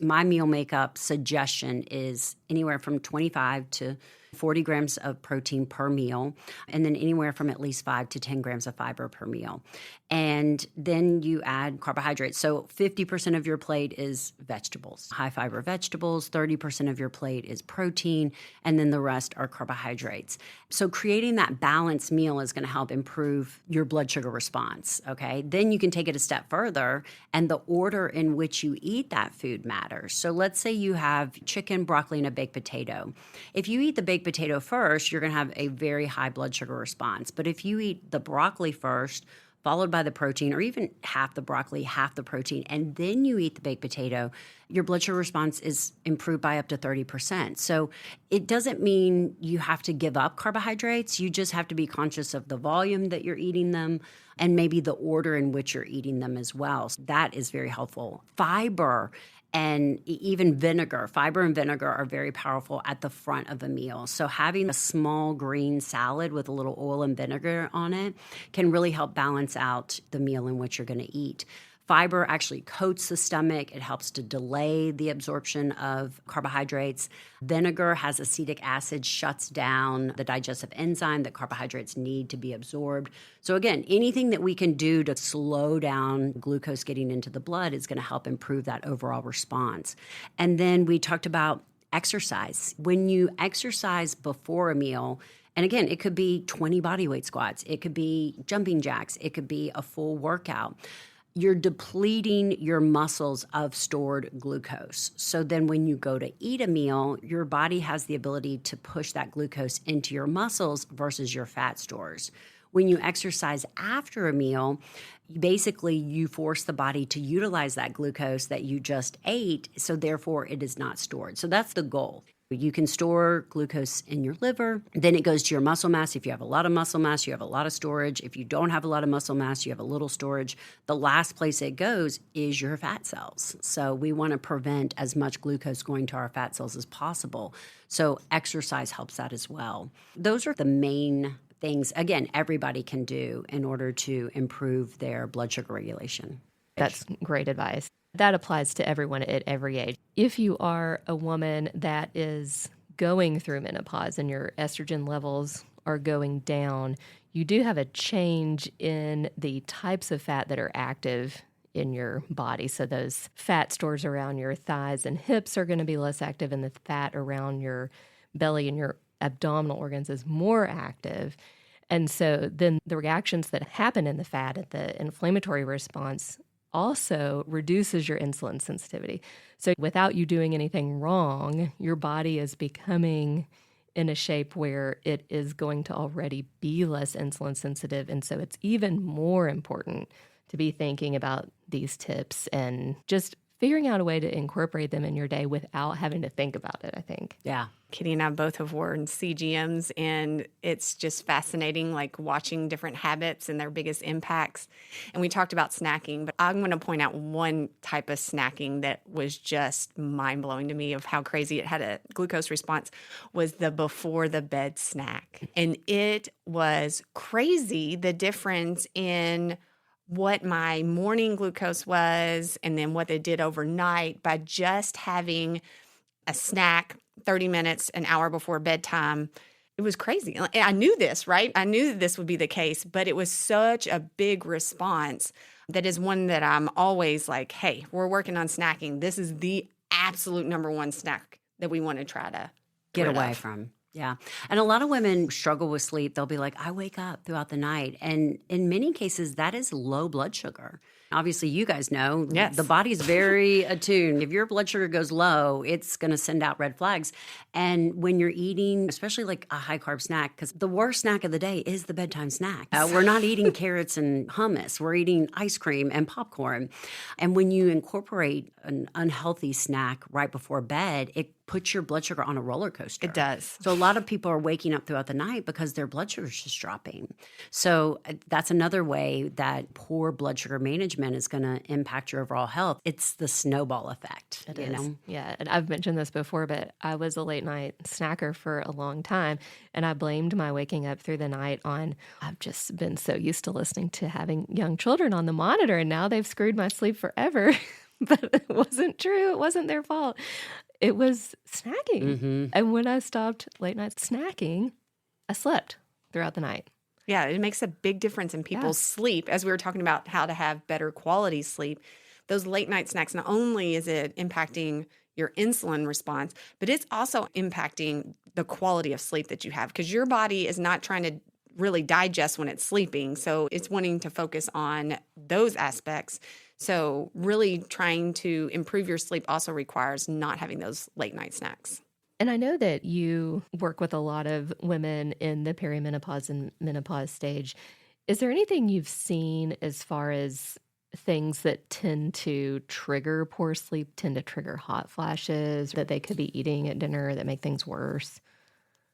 my meal makeup suggestion is anywhere from 25 to 40 grams of protein per meal, and then anywhere from at least 5 to 10 grams of fiber per meal. And then you add carbohydrates. So 50% of your plate is vegetables, high fiber vegetables, 30% of your plate is protein, and then the rest are carbohydrates. So creating that balanced meal is going to help improve your blood sugar response, okay? Then you can take it a step further, and the order in which you eat that food matters. So let's say you have chicken, broccoli, and a baked potato. If you eat the baked potato first, you're going to have a very high blood sugar response. But if you eat the broccoli first, followed by the protein, or even half the broccoli, half the protein, and then you eat the baked potato, your blood sugar response is improved by up to 30%. So it doesn't mean you have to give up carbohydrates. You just have to be conscious of the volume that you're eating them and maybe the order in which you're eating them as well. So that is very helpful. Fiber and even vinegar. Fiber and vinegar are very powerful at the front of a meal. So having a small green salad with a little oil and vinegar on it can really help balance out the meal in which you're going to eat. Fiber actually coats the stomach. It helps to delay the absorption of carbohydrates. Vinegar has acetic acid, shuts down the digestive enzyme that carbohydrates need to be absorbed. So again, anything that we can do to slow down glucose getting into the blood is going to help improve that overall response. And then we talked about exercise. When you exercise before a meal, and again, it could be 20 bodyweight squats, it could be jumping jacks, it could be a full workout. You're depleting your muscles of stored glucose. So then when you go to eat a meal, your body has the ability to push that glucose into your muscles versus your fat stores. When you exercise after a meal, basically you force the body to utilize that glucose that you just ate, so therefore it is not stored. So that's the goal. You can store glucose in your liver. Then it goes to your muscle mass. If you have a lot of muscle mass, you have a lot of storage. If you don't have a lot of muscle mass, you have a little storage. The last place it goes is your fat cells. So we want to prevent as much glucose going to our fat cells as possible. So exercise helps that as well. Those are the main things, again, everybody can do in order to improve their blood sugar regulation. That's great advice. That applies to everyone at every age. If you are a woman that is going through menopause and your estrogen levels are going down, you do have a change in the types of fat that are active in your body. So those fat stores around your thighs and hips are going to be less active, and the fat around your belly and your abdominal organs is more active. And so then the reactions that happen in the fat at the inflammatory response also reduces your insulin sensitivity. So without you doing anything wrong, your body is becoming in a shape where it is going to already be less insulin sensitive. And so it's even more important to be thinking about these tips and just figuring out a way to incorporate them in your day without having to think about it, I think. Yeah. Kitty and I both have worn CGMs, and it's just fascinating, like watching different habits and their biggest impacts. And we talked about snacking, but I'm going to point out one type of snacking that was just mind-blowing to me of how crazy it had a glucose response was the before the bed snack. And it was crazy, the difference in what my morning glucose was and then what they did overnight by just having a snack 30 minutes, an hour before bedtime. It was crazy. And I knew this, right? I knew that this would be the case, but it was such a big response that is one that I'm always like, hey, we're working on snacking. This is the absolute number one snack that we want to try to get away from. Yeah. And a lot of women struggle with sleep. They'll be like, I wake up throughout the night. And in many cases, that is low blood sugar. Obviously, you guys know the body's very attuned. If your blood sugar goes low, it's going to send out red flags. And when you're eating, especially like a high carb snack, because the worst snack of the day is the bedtime snack. We're not eating carrots and hummus. We're eating ice cream and popcorn. And when you incorporate an unhealthy snack right before bed, it puts your blood sugar on a roller coaster. It does. So a lot of people are waking up throughout the night because their blood sugar is just dropping. So that's another way that poor blood sugar management is going to impact your overall health. It's the snowball effect. It is. Yeah. And I've mentioned this before, but I was a late night snacker for a long time. And I blamed my waking up through the night on, I've just been so used to listening to having young children on the monitor, and now they've screwed my sleep forever. But it wasn't true. It wasn't their fault. It was snacking. Mm-hmm. And when I stopped late night snacking, I slept throughout the night. Yeah, it makes a big difference in people's sleep. As we were talking about how to have better quality sleep, those late night snacks, not only is it impacting your insulin response, but it's also impacting the quality of sleep that you have, because your body is not trying to really digest when it's sleeping. So it's wanting to focus on those aspects. So really trying to improve your sleep also requires not having those late night snacks. And I know that you work with a lot of women in the perimenopause and menopause stage. Is there anything you've seen as far as things that tend to trigger poor sleep, tend to trigger hot flashes that they could be eating at dinner that make things worse?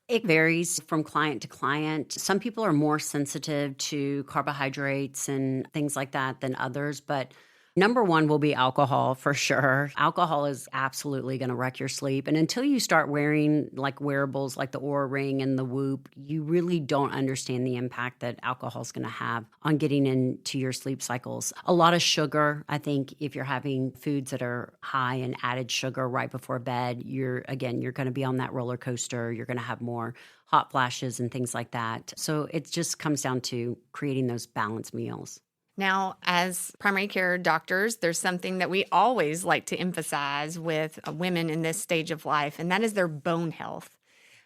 It varies from client to client. Some people are more sensitive to carbohydrates and things like that than others, but number one will be alcohol for sure. Alcohol is absolutely going to wreck your sleep. And until you start wearing like wearables like the Oura Ring and the Whoop, you really don't understand the impact that alcohol is going to have on getting into your sleep cycles. A lot of sugar. I think if you're having foods that are high in added sugar right before bed, you're going to be on that roller coaster. You're going to have more hot flashes and things like that. So it just comes down to creating those balanced meals. Now, as primary care doctors, there's something that we always like to emphasize with women in this stage of life, and that is their bone health.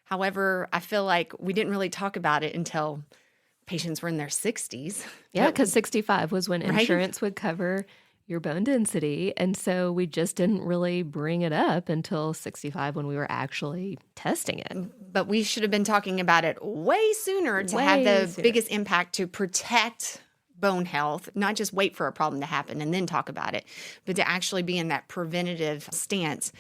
However, I feel like we didn't really talk about it until patients were in their 60s. Yeah, because 65 was when insurance would cover your bone density, and so we just didn't really bring it up until 65 when we were actually testing it. But we should have been talking about it way sooner to have the biggest impact to protect bone health, not just wait for a problem to happen and then talk about it, but to actually be in that preventative stance.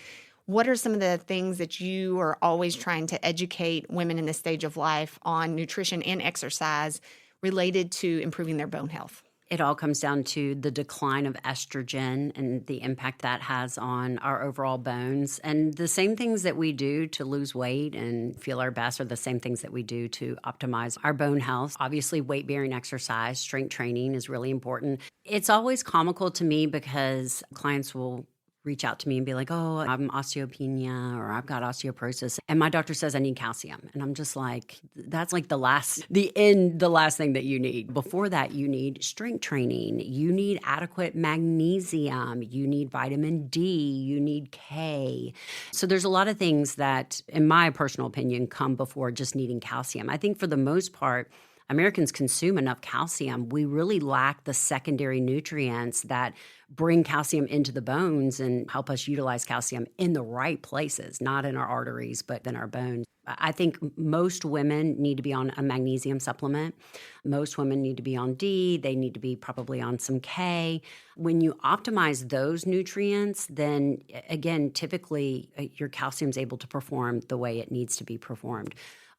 What are some of the things that you are always trying to educate women in this stage of life on nutrition and exercise related to improving their bone health? It all comes down to the decline of estrogen and the impact that has on our overall bones. And the same things that we do to lose weight and feel our best are the same things that we do to optimize our bone health. Obviously, weight-bearing exercise, strength training is really important. It's always comical to me because clients will reach out to me and be like, oh, I'm osteopenia or I've got osteoporosis. And my doctor says I need calcium. And I'm just like, that's like the last thing that you need. Before that, you need strength training. You need adequate magnesium. You need vitamin D. You need K. So there's a lot of things that, in my personal opinion, come before just needing calcium. I think for the most part, Americans consume enough calcium. We really lack the secondary nutrients that bring calcium into the bones and help us utilize calcium in the right places, not in our arteries, but in our bones. I think most women need to be on a magnesium supplement. Most women need to be on D. They need to be probably on some K. When you optimize those nutrients, then again, typically your calcium is able to perform the way it needs to be performed.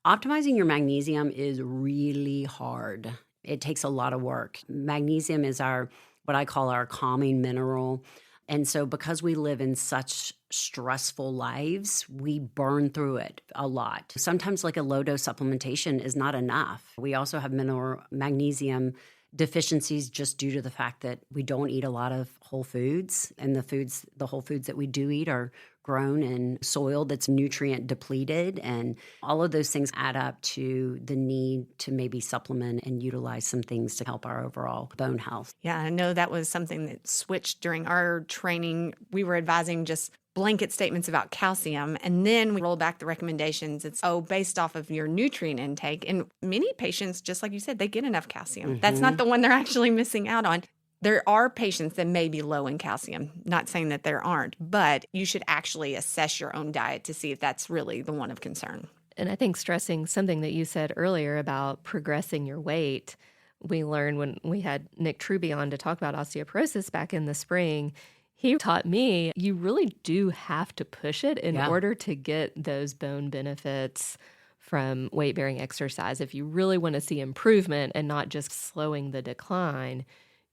Optimizing your magnesium is really hard. It takes a lot of work. Magnesium is what I call our calming mineral. And so because we live in such stressful lives, we burn through it a lot. Sometimes like a low dose supplementation is not enough. We also have magnesium deficiencies just due to the fact that we don't eat a lot of whole foods, and the whole foods that we do eat are grown in soil that's nutrient depleted, and all of those things add up to the need to maybe supplement and utilize some things to help our overall bone health. Yeah, I know that was something that switched during our training. We were advising just blanket statements about calcium, and then we roll back the recommendations. It's, based off of your nutrient intake. And many patients, just like you said, they get enough calcium. Mm-hmm. That's not the one they're actually missing out on. There are patients that may be low in calcium, not saying that there aren't, but you should actually assess your own diet to see if that's really the one of concern. And I think stressing something that you said earlier about progressing your weight, we learned when we had Nick Truby on to talk about osteoporosis back in the spring. He taught me you really do have to push it in order to get those bone benefits from weight-bearing exercise. If you really want to see improvement and not just slowing the decline,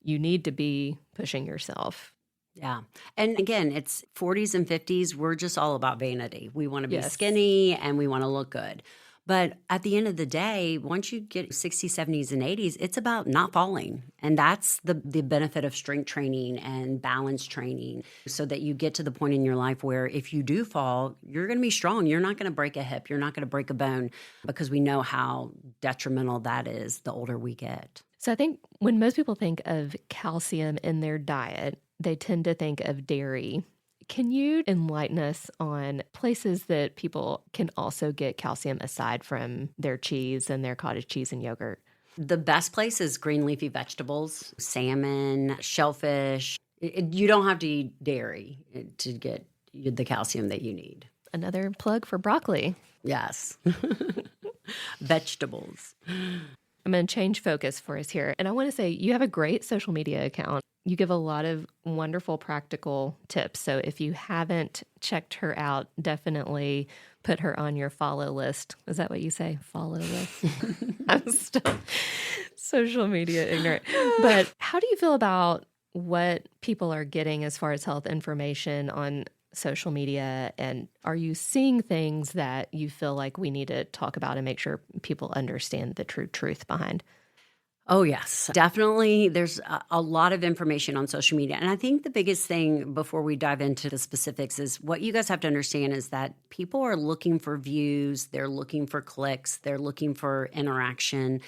you need to be pushing yourself. Yeah. And again, it's 40s and 50s. We're just all about vanity. We want to be skinny and we want to look good. But at the end of the day, once you get 60s, 70s, and 80s, it's about not falling. And that's the benefit of strength training and balance training, so that you get to the point in your life where if you do fall, you're going to be strong. You're not going to break a hip. You're not going to break a bone, because we know how detrimental that is the older we get. So I think when most people think of calcium in their diet, they tend to think of dairy. Can you enlighten us on places that people can also get calcium aside from their cheese and their cottage cheese and yogurt? The best place is green leafy vegetables, salmon, shellfish. You don't have to eat dairy to get the calcium that you need. Another plug for broccoli. Yes. Vegetables. I'm going to change focus for us here. And I want to say you have a great social media account. You give a lot of wonderful practical tips. So if you haven't checked her out, definitely put her on your follow list. Is that what you say? Follow list? I'm still social media ignorant. But how do you feel about what people are getting as far as health information on social media? And are you seeing things that you feel like we need to talk about and make sure people understand the true truth behind? Oh, yes, definitely. There's a lot of information on social media. And I think the biggest thing before we dive into the specifics is what you guys have to understand is that people are looking for views, they're looking for clicks, they're looking for interaction.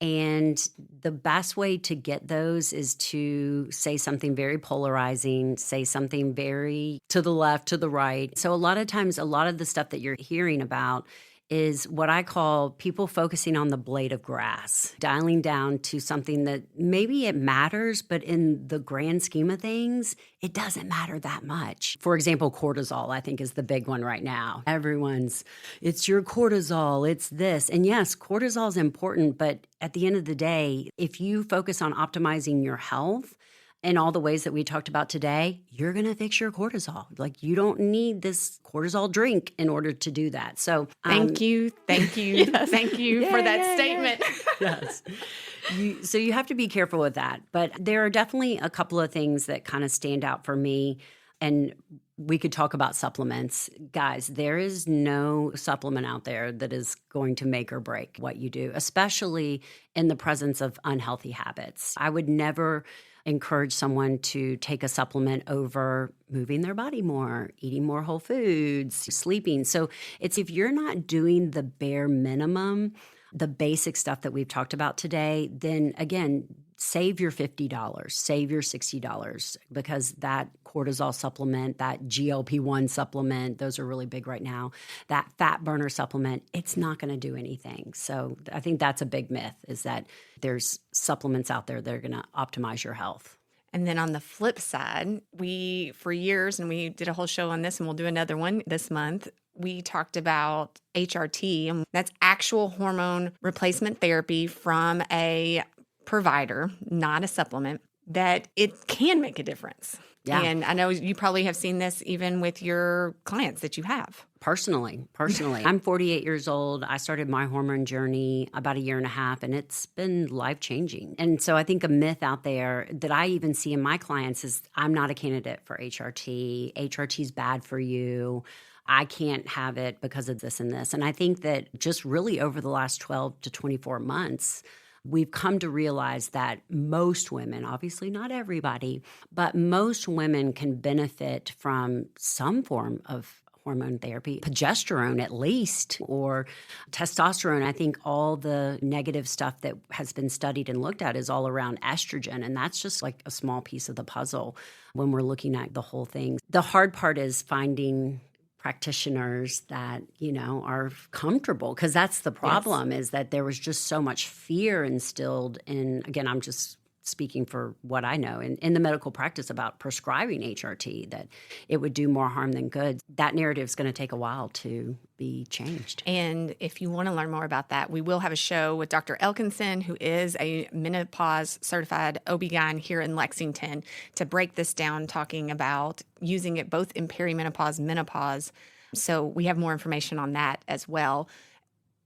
And the best way to get those is to say something very polarizing, say something very to the left, to the right. So a lot of times, a lot of the stuff that you're hearing about is what I call people focusing on the blade of grass, dialing down to something that maybe it matters, but in the grand scheme of things, it doesn't matter that much. For example, cortisol, I think, is the big one right now. It's your cortisol, it's this. And yes, cortisol is important, but at the end of the day, if you focus on optimizing your health, in all the ways that we talked about today, you're going to fix your cortisol. Like, you don't need this cortisol drink in order to do that. So thank you. Yes. Thank you for that statement. Yes. So you have to be careful with that. But there are definitely a couple of things that kind of stand out for me. And we could talk about supplements. Guys, there is no supplement out there that is going to make or break what you do, especially in the presence of unhealthy habits. I would never encourage someone to take a supplement over moving their body more, eating more whole foods, sleeping. So it's if you're not doing the bare minimum, the basic stuff that we've talked about today, then again, save your $50, save your $60, because that cortisol supplement, that GLP-1 supplement, those are really big right now, that fat burner supplement, it's not going to do anything. So I think that's a big myth, is that there's supplements out there that are going to optimize your health. And then on the flip side, for years, and we did a whole show on this, and we'll do another one this month, we talked about HRT, and that's actual hormone replacement therapy from a provider, not a supplement, that it can make a difference. Yeah. And I know you probably have seen this even with your clients that you have. Personally. I'm 48 years old. I started my hormone journey about 1.5 years, and it's been life-changing. And so I think a myth out there that I even see in my clients is, I'm not a candidate for HRT. HRT is bad for you. I can't have it because of this and this. And I think that just really over the last 12 to 24 months, we've come to realize that most women, obviously not everybody, but most women can benefit from some form of hormone therapy, progesterone at least, or testosterone. I think all the negative stuff that has been studied and looked at is all around estrogen, and that's just like a small piece of the puzzle when we're looking at the whole thing. The hard part is finding practitioners that, are comfortable, because that's the problem. Yes. Is that there was just so much fear instilled in, again, I'm just speaking for what I know in the medical practice about prescribing HRT, that it would do more harm than good. That narrative is going to take a while to be changed. And if you want to learn more about that, we will have a show with Dr. Elkinson, who is a menopause certified OB-GYN here in Lexington, to break this down, talking about using it both in perimenopause, menopause. So we have more information on that as well.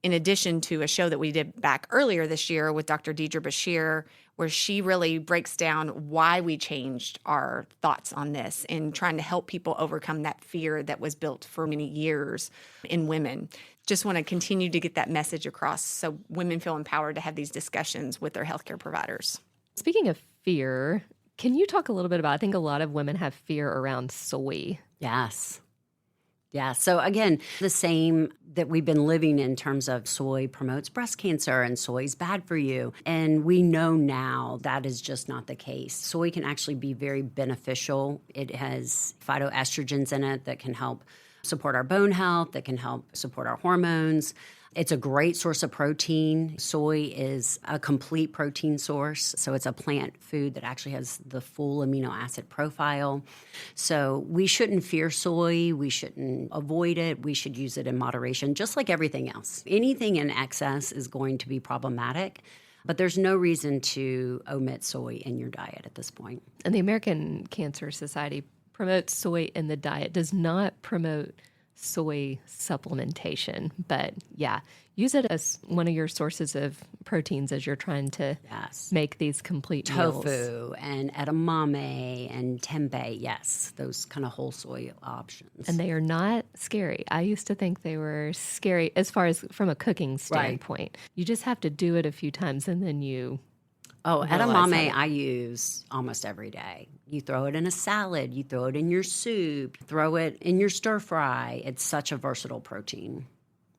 In addition to a show that we did back earlier this year with Dr. Deidre Bashir, where she really breaks down why we changed our thoughts on this and trying to help people overcome that fear that was built for many years in women. Just want to continue to get that message across so women feel empowered to have these discussions with their healthcare providers. Speaking of fear, can you talk a little bit about, I think a lot of women have fear around soy. Yes. Yeah. So again, the same that we've been living in terms of soy promotes breast cancer and soy is bad for you. And we know now that is just not the case. Soy can actually be very beneficial. It has phytoestrogens in it that can help support our bone health, that can help support our hormones. It's a great source of protein. Soy is a complete protein source. So it's a plant food that actually has the full amino acid profile. So we shouldn't fear soy. We shouldn't avoid it. We should use it in moderation, just like everything else. Anything in excess is going to be problematic. But there's no reason to omit soy in your diet at this point. And the American Cancer Society promotes soy in the diet, does not promote soy supplementation. But yeah, use it as one of your sources of proteins as you're trying to make these complete meals. Tofu and edamame and tempeh, yes, those kind of whole soy options. And they are not scary. I used to think they were scary as far as from a cooking standpoint. Right. You just have to do it a few times and then you... Oh, edamame I use almost every day. You throw it in a salad, you throw it in your soup, throw it in your stir fry. It's such a versatile protein.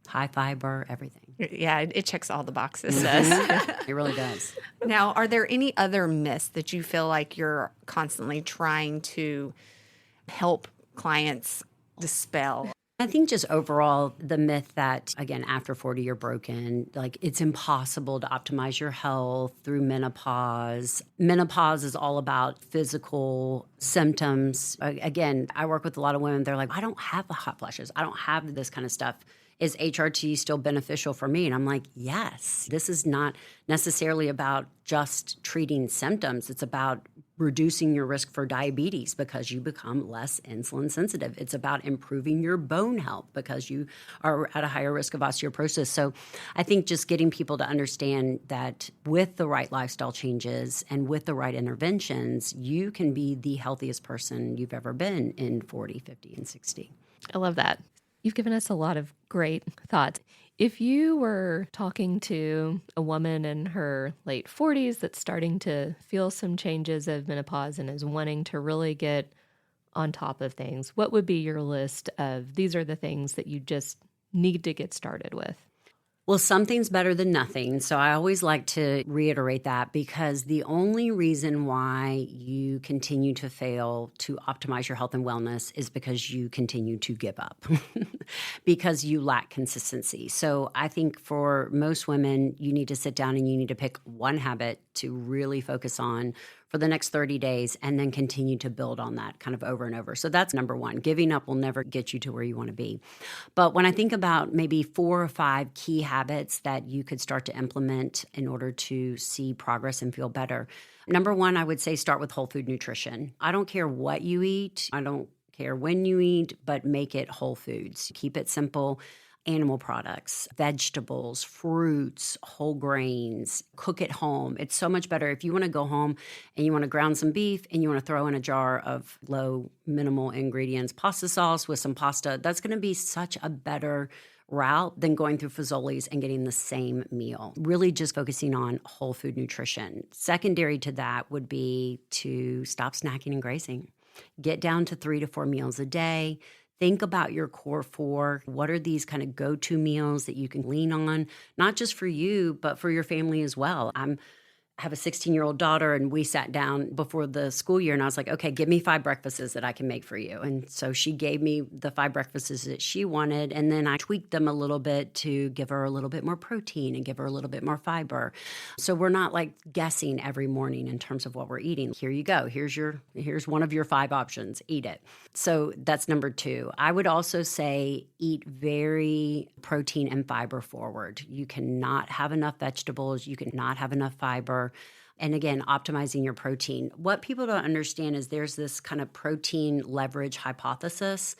High fiber, everything. Yeah, it checks all the boxes. It really does. Now, are there any other myths that you feel like you're constantly trying to help clients dispel? I think just overall, the myth that, again, after 40, you're broken, like it's impossible to optimize your health through menopause. Menopause is all about physical symptoms. Again, I work with a lot of women. They're like, I don't have the hot flashes. I don't have this kind of stuff. Is HRT still beneficial for me? And I'm like, yes. This is not necessarily about just treating symptoms. It's about reducing your risk for diabetes because you become less insulin sensitive. It's about improving your bone health because you are at a higher risk of osteoporosis. So I think just getting people to understand that with the right lifestyle changes and with the right interventions, you can be the healthiest person you've ever been in 40, 50, and 60. I love that. You've given us a lot of great thoughts. If you were talking to a woman in her late 40s that's starting to feel some changes of menopause and is wanting to really get on top of things, what would be your list of these are the things that you just need to get started with? Well, something's better than nothing. So I always like to reiterate that because the only reason why you continue to fail to optimize your health and wellness is because you continue to give up, because you lack consistency. So I think for most women, you need to sit down and you need to pick one habit to really focus on for the next 30 days and then continue to build on that kind of over and over. So that's number one. Giving up will never get you to where you want to be. But when I think about maybe 4 or 5 key habits that you could start to implement in order to see progress and feel better, number one, I would say start with whole food nutrition. I don't care what you eat. I don't care when you eat, but make it whole foods. Keep it simple. Animal products, vegetables, fruits, whole grains, cook at home. It's so much better if you want to go home and you want to ground some beef and you want to throw in a jar of low, minimal ingredients, pasta sauce with some pasta. That's going to be such a better route than going through Fazoli's and getting the same meal. Really just focusing on whole food nutrition. Secondary to that would be to stop snacking and grazing. Get down to 3 to 4 meals a day. Think about your core 4. What are these kind of go-to meals that you can lean on, not just for you, but for your family as well? I have a 16-year-old daughter, and we sat down before the school year, and I was like, okay, give me 5 breakfasts that I can make for you. And so she gave me the 5 breakfasts that she wanted, and then I tweaked them a little bit to give her a little bit more protein and give her a little bit more fiber. So we're not like guessing every morning in terms of what we're eating. Here you go. Here's one of your 5 options. Eat it. So that's number 2. I would also say eat very protein and fiber forward. You cannot have enough vegetables. You cannot have enough fiber. And again, optimizing your protein. What people don't understand is there's this kind of protein leverage hypothesis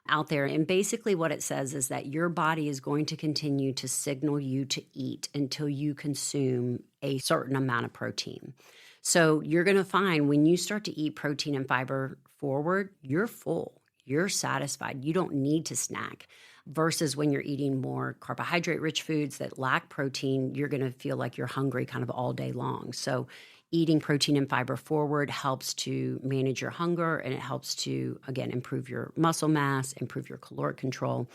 out there. And basically what it says is that your body is going to continue to signal you to eat until you consume a certain amount of protein. So you're going to find when you start to eat protein and fiber forward, you're full, you're satisfied. You don't need to snack. Versus when you're eating more carbohydrate-rich foods that lack protein, you're going to feel like you're hungry kind of all day long. So eating protein and fiber forward helps to manage your hunger, and it helps to, again, improve your muscle mass, improve your caloric control,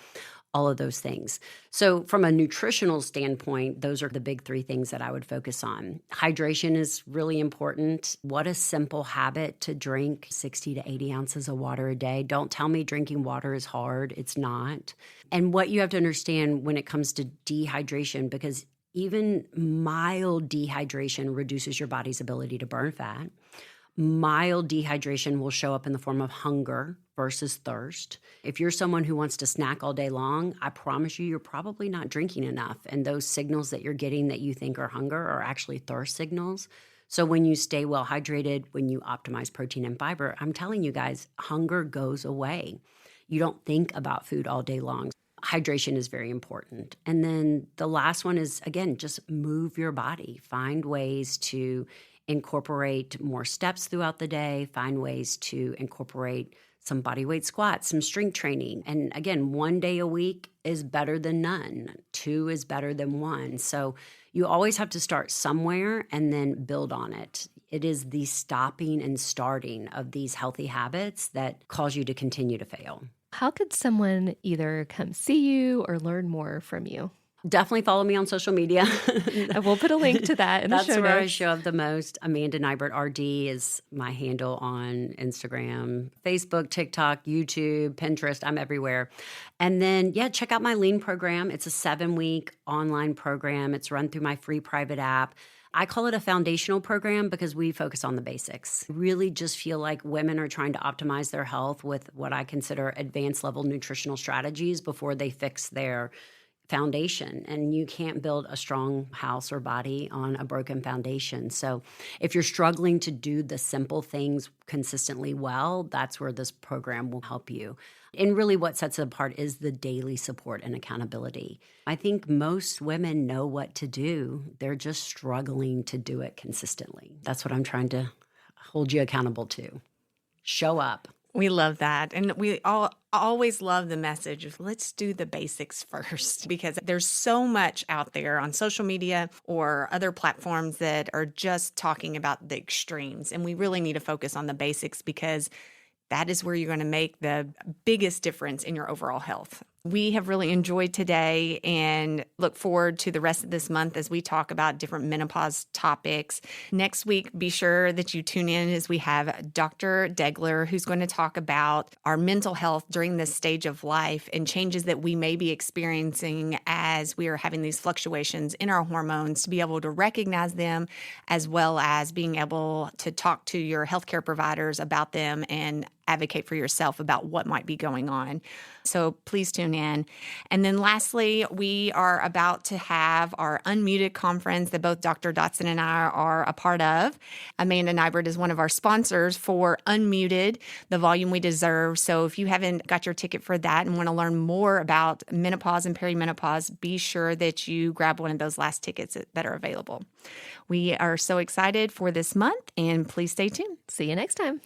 all of those things. So from a nutritional standpoint, those are the big 3 things that I would focus on. Hydration is really important. What a simple habit to drink 60 to 80 ounces of water a day. Don't tell me drinking water is hard. It's not. And what you have to understand when it comes to dehydration, because even mild dehydration reduces your body's ability to burn fat. Mild dehydration will show up in the form of hunger versus thirst. If you're someone who wants to snack all day long, I promise you're probably not drinking enough. And those signals that you're getting that you think are hunger are actually thirst signals. So when you stay well hydrated, when you optimize protein and fiber, I'm telling you guys, hunger goes away. You don't think about food all day long. Hydration is very important. And then the last one is, again, just move your body. Find ways to incorporate more steps throughout the day, find ways to incorporate some body weight squats, some strength training. And again, 1 day a week is better than none. 2 is better than 1. So you always have to start somewhere and then build on it. It is the stopping and starting of these healthy habits that cause you to continue to fail. How could someone either come see you or learn more from you? Definitely follow me on social media. And we'll put a link to that in the show notes. That's where I show up the most. Amanda Nighbert RD is my handle on Instagram, Facebook, TikTok, YouTube, Pinterest. I'm everywhere. And then, check out my Lean program. It's a 7-week online program. It's run through my free private app. I call it a foundational program because we focus on the basics. Really just feel like women are trying to optimize their health with what I consider advanced level nutritional strategies before they fix their foundation, and you can't build a strong house or body on a broken foundation. So if you're struggling to do the simple things consistently well, that's where this program will help you. And really what sets it apart is the daily support and accountability. I think most women know what to do. They're just struggling to do it consistently. That's what I'm trying to hold you accountable to. Show up. We love that. And we all always love the message of let's do the basics first, because there's so much out there on social media or other platforms that are just talking about the extremes. And we really need to focus on the basics, because that is where you're going to make the biggest difference in your overall health. We have really enjoyed today and look forward to the rest of this month as we talk about different menopause topics. Next week, be sure that you tune in as we have Dr. Degler, who's going to talk about our mental health during this stage of life and changes that we may be experiencing as we are having these fluctuations in our hormones, to be able to recognize them, as well as being able to talk to your healthcare providers about them and advocate for yourself about what might be going on. So please tune in. And then lastly, we are about to have our Unmuted conference that both Dr. Dotson and I are a part of. Amanda Nighbert is one of our sponsors for Unmuted, the volume we deserve. So if you haven't got your ticket for that and want to learn more about menopause and perimenopause, be sure that you grab one of those last tickets that are available. We are so excited for this month, and please stay tuned. See you next time.